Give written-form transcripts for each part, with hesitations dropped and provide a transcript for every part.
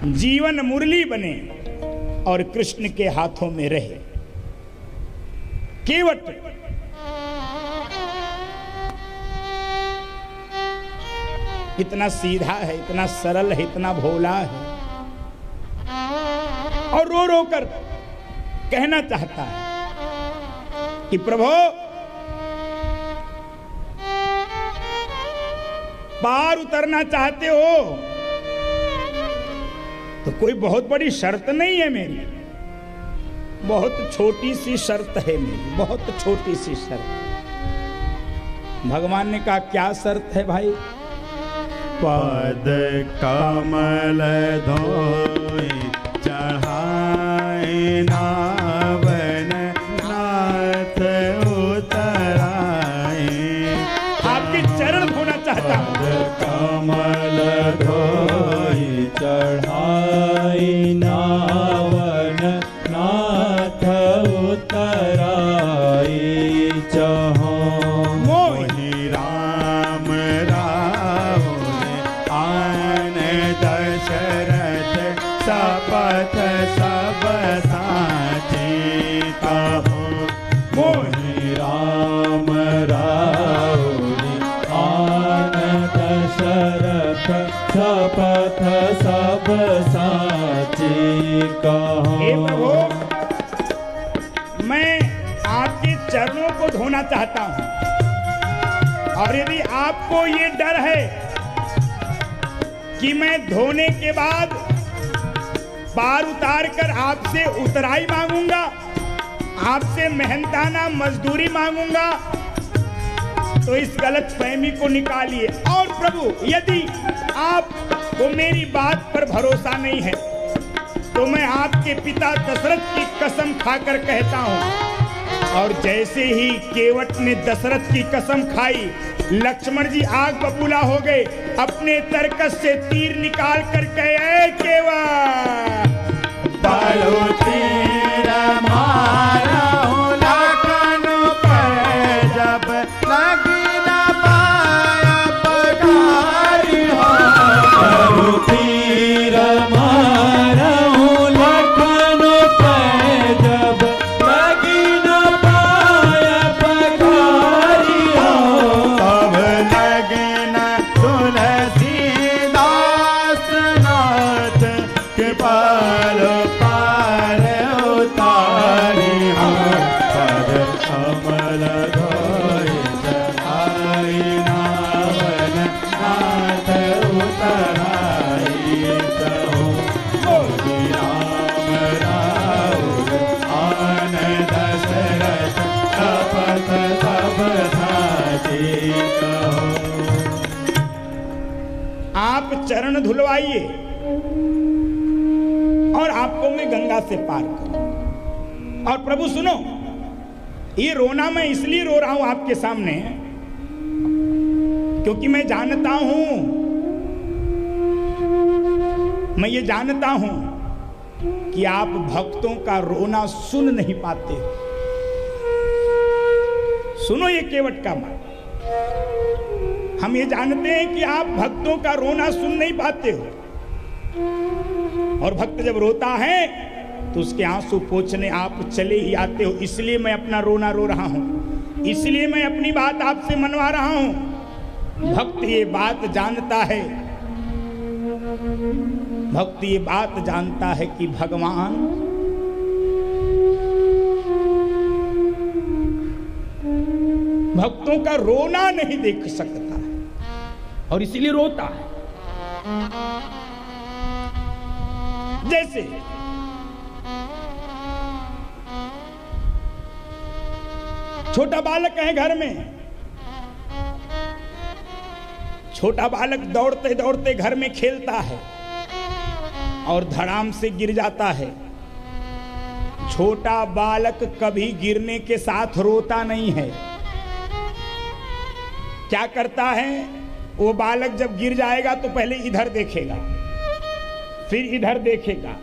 जीवन मुरली बने और कृष्ण के हाथों में रहे। केवट इतना सीधा है, इतना सरल है, इतना भोला है, और रो रो कर कहना चाहता है कि प्रभु पार उतरना चाहते हो तो कोई बहुत बड़ी शर्त नहीं है मेरी, बहुत छोटी सी शर्त है मेरी, बहुत छोटी सी शर्त। भगवान ने कहा क्या शर्त है भाई? पद कमल धोई चढ़ाए नावन नाथ उतराए। आपके चरण धोना चाहता हूं। पद कमल धोई चढ़ाए नावन नाथ उतराए। चहो मोहि राम दशरथ सपथ सब साचे। कहो मोहि राम राउरी आन दशरथ सपथ सब साचे। कहो हे प्रभु, मैं आपके चरणों को धोना चाहता हूं, और यदि आपको ये डर है कि मैं धोने के बाद पार उतार कर आपसे उतराई मांगूंगा, आपसे मेहनताना मजदूरी मांगूंगा, तो इस गलतफहमी को निकालिए। और प्रभु, यदि आपको मेरी बात पर भरोसा नहीं है तो मैं आपके पिता दशरथ की कसम खाकर कहता हूं। और जैसे ही केवट ने दशरथ की कसम खाई, लक्ष्मण जी आग बबूला हो गए, अपने तरकस से तीर निकाल कर कहे केवट बालो तीर मारा लखन पे जब लगी न पाया पगारी हो। बालो तीर मारा लखन पे जब लगी न पाया पगारी हो। अब लगे न तुलसी दास नाथ के पाल पार उतारी हो। पद कमल धोई चढ़ाई नावन नाथ उतराई। कहो मोहि राम राउर आन दशरथ सपथ सब साचे। कहो आप चरण धुलवाइए और आपको मैं गंगा से पार करूं। और प्रभु सुनो, ये रोना मैं इसलिए रो रहा हूं आपके सामने क्योंकि मैं जानता हूं, मैं ये जानता हूं कि आप भक्तों का रोना सुन नहीं पाते। सुनो ये केवट का मान, हम ये जानते हैं कि आप भक्तों का रोना सुन नहीं पाते हो, और भक्त जब रोता है तो उसके आंसू पोंछने आप चले ही आते हो। इसलिए मैं अपना रोना रो रहा हूं, इसलिए मैं अपनी बात आपसे मनवा रहा हूं। भक्त ये बात जानता है, भक्त ये बात जानता है कि भगवान भक्तों का रोना नहीं देख सकता है और इसीलिए रोता है। जैसे छोटा बालक है घर में, छोटा बालक दौड़ते दौड़ते घर में खेलता है और धड़ाम से गिर जाता है। छोटा बालक कभी गिरने के साथ रोता नहीं है। क्या करता है वो बालक? जब गिर जाएगा तो पहले इधर देखेगा, फिर इधर देखेगा,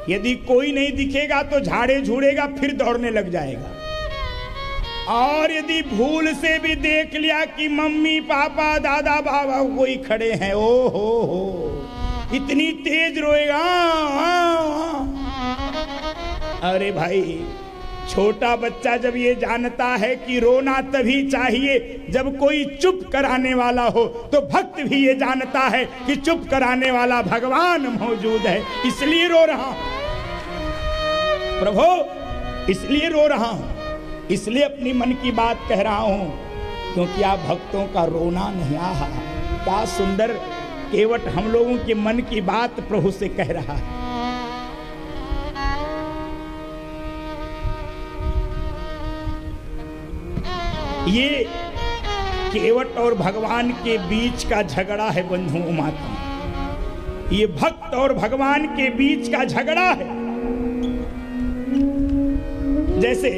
यदि कोई नहीं दिखेगा तो झाड़े झूड़ेगा, फिर दौड़ने लग जाएगा। और यदि भूल से भी देख लिया कि मम्मी पापा दादा बाबा कोई खड़े हैं, ओ हो इतनी तेज रोएगा। अरे भाई, छोटा बच्चा जब ये जानता है कि रोना तभी चाहिए जब कोई चुप कराने वाला हो, तो भक्त भी ये जानता है कि चुप कराने वाला भगवान मौजूद है, इसलिए रो रहा हूं प्रभु, इसलिए रो रहा हूं, इसलिए अपनी मन की बात कह रहा हूं, क्योंकि आप भक्तों का रोना नहीं। आहा, क्या सुंदर केवट हम लोगों के मन की बात प्रभु से कह रहा है। ये केवट और भगवान के बीच का झगड़ा है बंधुओं माता, ये भक्त और भगवान के बीच का झगड़ा है। जैसे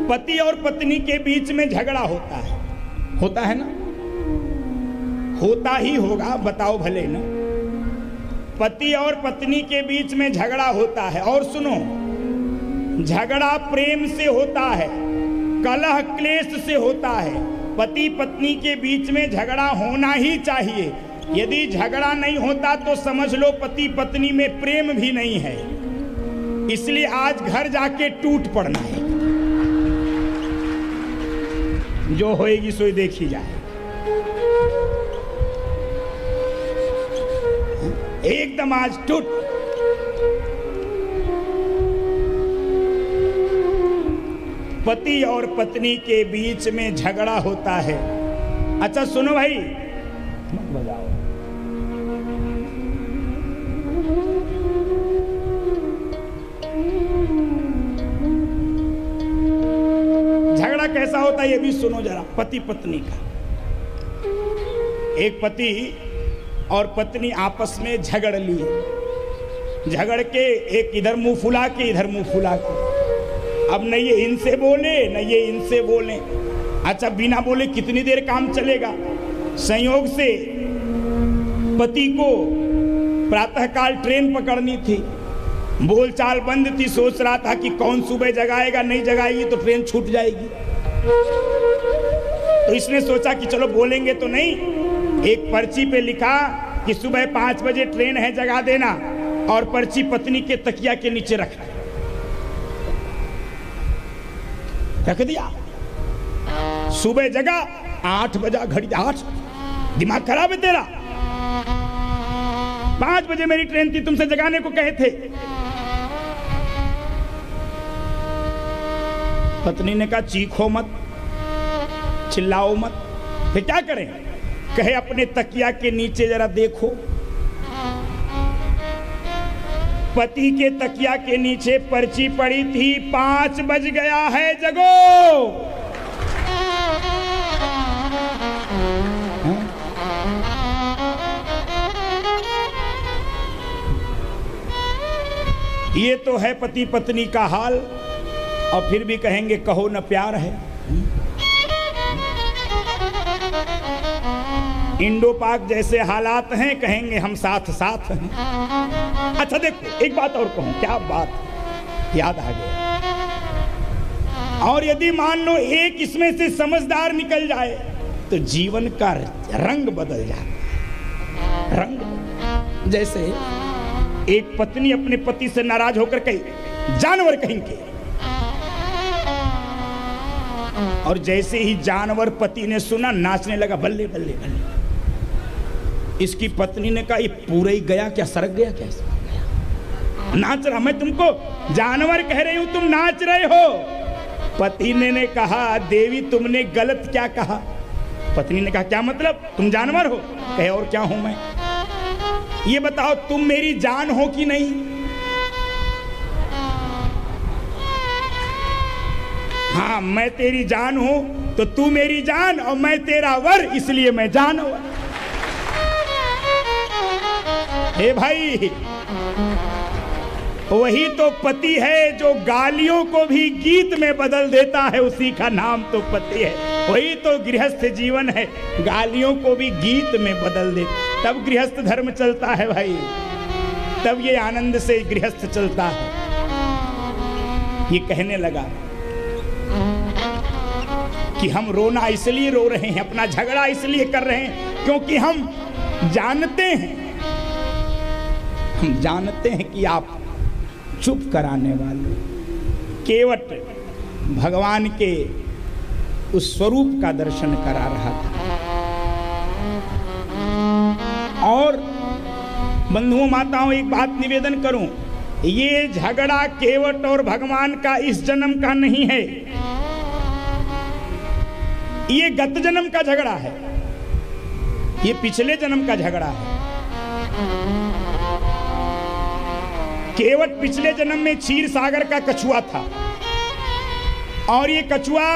पति और पत्नी के बीच में झगड़ा होता है ना, होता ही होगा, बताओ भले ना। पति और पत्नी के बीच में झगड़ा होता है, और सुनो, झगड़ा प्रेम से होता है, कलह क्लेश से होता है। पति पत्नी के बीच में झगड़ा होना ही चाहिए। यदि झगड़ा नहीं होता तो समझ लो पति पत्नी में प्रेम भी नहीं है। इसलिए आज घर जाके टूट पड़ना है, जो होएगी सोई देखी जाए। एकदम आज टूट। पति और पत्नी के बीच में झगड़ा होता है। अच्छा सुनो भाई, मत बजाओ। झगड़ा कैसा होता है ये भी सुनो जरा, पति पत्नी का। एक पति और पत्नी आपस में झगड़ लिए, झगड़ के एक इधर मुंह फुला के इधर मुंह फुला के, अब न ये इनसे बोले न ये इनसे बोले। अच्छा बिना बोले कितनी देर काम चलेगा। संयोग से पति को प्रातःकाल ट्रेन पकड़नी थी, बोलचाल बंद थी, सोच रहा था कि कौन सुबह जगाएगा, नहीं जगाएगी तो ट्रेन छूट जाएगी। तो इसने सोचा कि चलो बोलेंगे तो नहीं, एक पर्ची पे लिखा कि सुबह 5 बजे ट्रेन है, जगा देना, और पर्ची पत्नी के तकिया के नीचे रख दिया। सुबह जगा, 8 बजा, घड़ी 8, दिमाग खराब है तेरा। 5 बजे मेरी ट्रेन थी, तुमसे जगाने को कहे थे। पत्नी ने कहा चीखो मत, चिल्लाओ मत। फिर क्या करें? कहे अपने तकिया के नीचे जरा देखो। पति के तकिया के नीचे पर्ची पड़ी थी, 5 बज गया है, जगो। ये तो है पति पत्नी का हाल, और फिर भी कहेंगे कहो न प्यार है। इंडो पाक जैसे हालात हैं, कहेंगे हम साथ साथ हैं। अच्छा देखो एक बात और कहूं, क्या बात याद आ गया। और यदि मान लो एक इसमें से समझदार निकल जाए तो जीवन का रंग बदल जाता। रंग जैसे एक पत्नी अपने पति से नाराज होकर कही जानवर कहेंगे, और जैसे ही जानवर पति ने सुना नाचने लगा, बल्ले बल्ले बल्ले। इसकी पत्नी ने कहा ये पूरा ही गया क्या, सरक गया क्या, नाच रहा। मैं तुमको जानवर कह रही हूं, तुम नाच रहे हो। पति ने कहा देवी तुमने गलत क्या कहा। पत्नी ने कहा क्या मतलब, तुम जानवर हो? कहे और क्या हूं मैं? ये बताओ तुम मेरी जान हो कि नहीं? हाँ मैं तेरी जान हूं, तो तू मेरी जान और मैं तेरा वर, इसलिए मैं जानवर। हे भाई, वही तो पति है जो गालियों को भी गीत में बदल देता है, उसी का नाम तो पति है। वही तो गृहस्थ जीवन है, गालियों को भी गीत में बदल दे, तब गृहस्थ धर्म चलता है भाई, तब ये आनंद से गृहस्थ चलता है। ये कहने लगा कि हम रोना इसलिए रो रहे हैं, अपना झगड़ा इसलिए कर रहे हैं क्योंकि हम जानते हैं, हम जानते हैं कि आप चुप कराने वाले केवट भगवान के उस स्वरूप का दर्शन करा रहा था। और बंधुओं माताओं, एक बात निवेदन करूं, ये झगड़ा केवट और भगवान का इस जन्म का नहीं है, ये गत जन्म का झगड़ा है, ये पिछले जन्म का झगड़ा है। केवट पिछले जन्म में क्षीर सागर का कछुआ था और ये कछुआ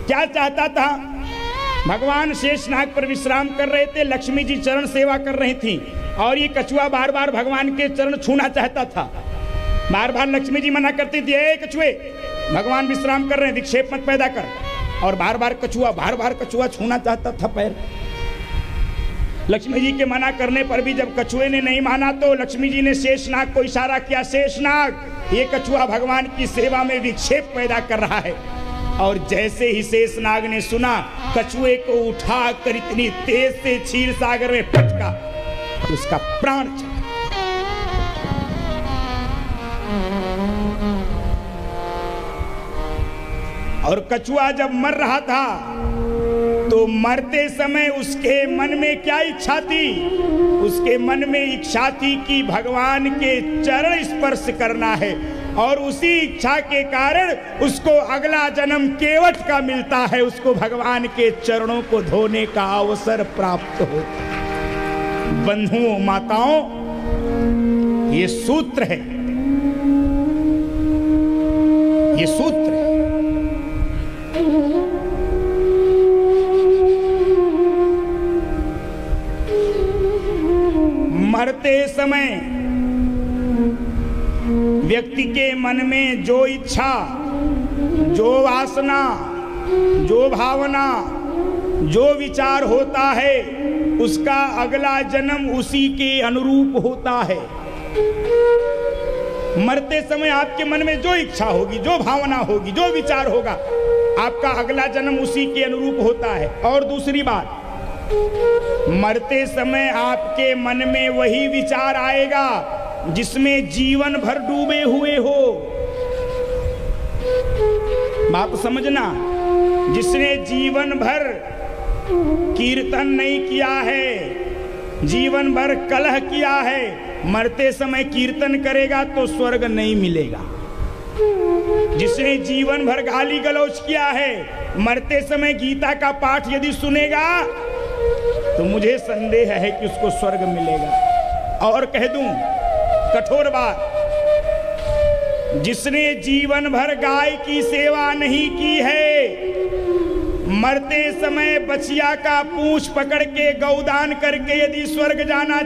क्या चाहता था? भगवान शेषनाग पर विश्राम कर रहे थे, लक्ष्मी जी चरण सेवा कर रही थी और ये कछुआ बार बार भगवान के चरण छूना चाहता था। बार बार लक्ष्मी जी मना करती थी, ए कछुए, भगवान विश्राम कर रहे हैं, विक्षेप मत पैदा कर। और बार बार कछुआ छूना चाहता था पैर। लक्ष्मी जी के मना करने पर भी जब कछुए ने नहीं माना तो लक्ष्मी जी ने शेषनाग को इशारा किया, शेषनाग, ये कछुआ भगवान की सेवा में विक्षेप पैदा कर रहा है। और जैसे ही शेषनाग ने सुना, कछुए को उठाकर इतनी तेज से क्षीर सागर में पटका, उसका प्राण चला। और कछुआ जब मर रहा था तो मरते समय उसके मन में क्या इच्छा थी? उसके मन में इच्छा थी कि भगवान के चरण स्पर्श करना है और उसी इच्छा के कारण उसको अगला जन्म केवट का मिलता है, उसको भगवान के चरणों को धोने का अवसर प्राप्त होता है। बंधुओं माताओं, ये सूत्र है, ये सूत्र है। मरते समय व्यक्ति के मन में जो इच्छा, जो वासना, जो भावना, जो विचार होता है, उसका अगला जन्म उसी के अनुरूप होता है। मरते समय आपके मन में जो इच्छा होगी, जो भावना होगी, जो विचार होगा, आपका अगला जन्म उसी के अनुरूप होता है। और दूसरी बात, मरते समय आपके मन में वही विचार आएगा जिसमें जीवन भर डूबे हुए हो। बात समझना, जिसने जीवन भर कीर्तन नहीं किया है, जीवन भर कलह किया है, मरते समय कीर्तन करेगा तो स्वर्ग नहीं मिलेगा। जिसने जीवन भर गाली गलौज किया है, मरते समय गीता का पाठ यदि सुनेगा तो मुझे संदेह है कि उसको स्वर्ग मिलेगा। और कह दूं कठोर बात, जिसने जीवन भर गाय की सेवा नहीं की है, मरते समय बछिया का पूंछ पकड़ के गौदान करके यदि स्वर्ग जाना